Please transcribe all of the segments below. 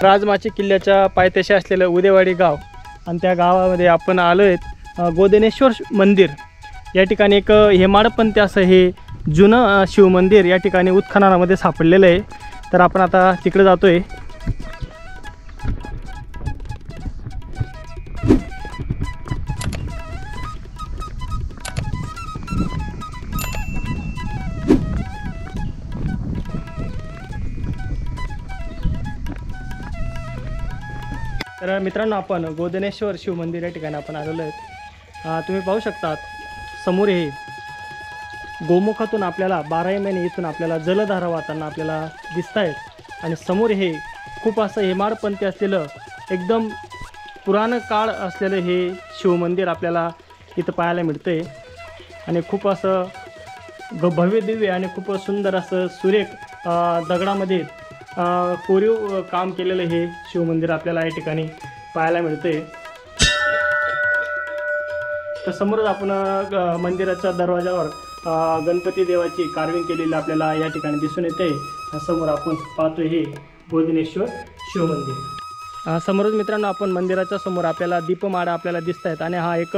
राजमाची किल्ल्याच्या पायथ्याशी असलेलं उदेवाडी गाव आणि त्या गावामध्ये आपण आलो आहेत गोदनेश्वर मंदिर या ठिकाणी एक हेमाडपंथी असं हे जुनं शिवमंदिर या ठिकाणी उत्खननामध्ये सापडलेलं आहे। तर आपण आता तिकडे जातो आहे। तर मित्रांनो आपण गोदनेश्वर शिवमंदिर या ठिकाणी आपण आलेलो आहेत। तुम्ही पाहू शकतात समोर हे गोमुखातून आपल्याला 12 महिने इथून आपल्याला जलधारा वाहताना आपल्याला दिसत आहेत आणि समोर हे खूप असं हेमाडपंथी असलेलं एकदम पुराण काळ असलेलं हे शिवमंदिर आपल्याला इथं पाहायला मिळते आणि खूप असं भव्य दिव्य आणि खूप सुंदर असं सुरेख दगडामध्ये कोरीव काम केलेलं हे शिवमंदिर आपल्याला या ठिकाणी पाहायला मिळते। तर समोरच आपण मंदिराच्या दरवाजावर गणपती देवाची कार्विंग केलेली आपल्याला या ठिकाणी दिसून येते। समोर आपण पाहतोय हे गोदनेश्वर शिवमंदिर। समोरच मित्रांनो आपण मंदिराच्या समोर आपल्याला दीपमाळा आपल्याला दिसत आहेत आणि हा एक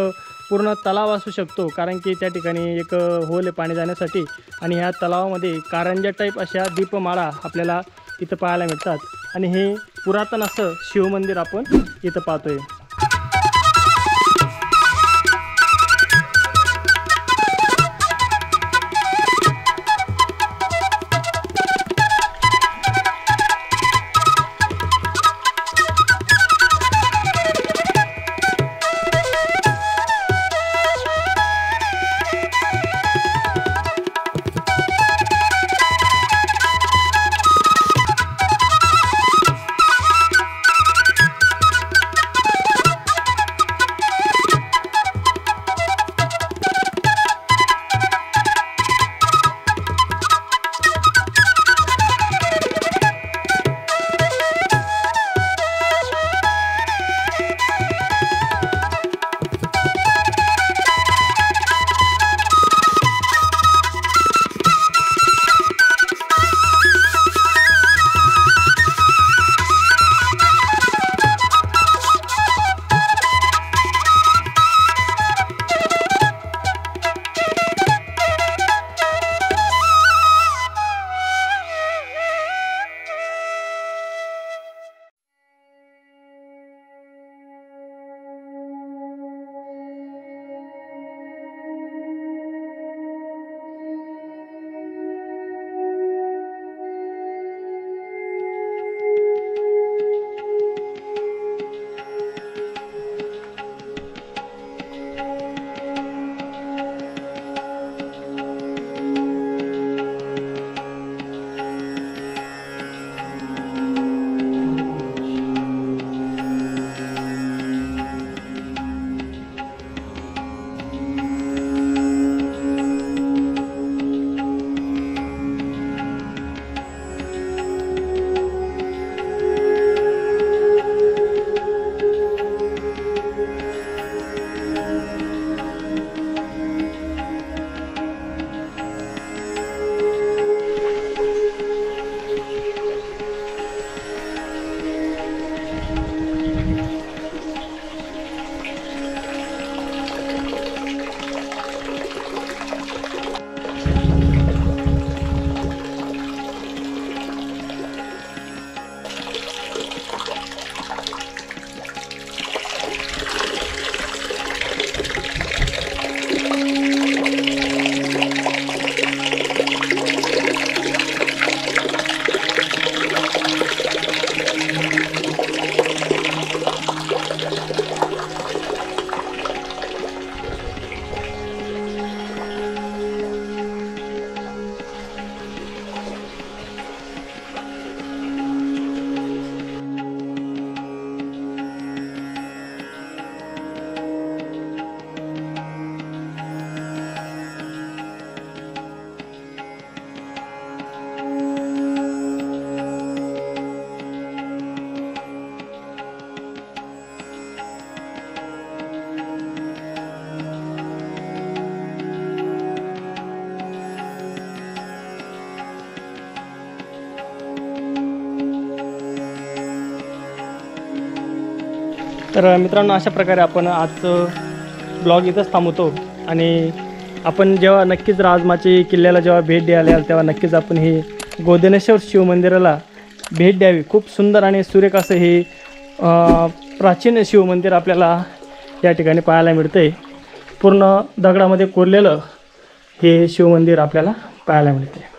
पूर्ण तलाव असू शकतो कारण की त्या ठिकाणी एक होल आहे पाणी जाण्यासाठी आणि ह्या तलावामध्ये कारंजा टाईप अशा दीपमाळा आपल्याला इथं पाहायला मिळतात आणि हे पुरातन असं शिवमंदिर आपण इथं पाहतोय। तर मित्रांनो, अशा प्रकारे आपण आजचं ब्लॉग इथंच थांबवतो. आणि आपण जेव्हा नक्कीच राजमाची किल्ल्याला जेव्हा भेट द्यायला याल तेव्हा नक्कीच आपण हे गोदनेश्वर शिवमंदिराला भेट द्यावी. खूप सुंदर आणि सुरेख असं हे प्राचीन शिवमंदिर आपल्याला या ठिकाणी पाहायला मिळतं आहे. पूर्ण दगडामध्ये कोरलेलं हे शिवमंदिर आपल्याला पाहायला मिळते.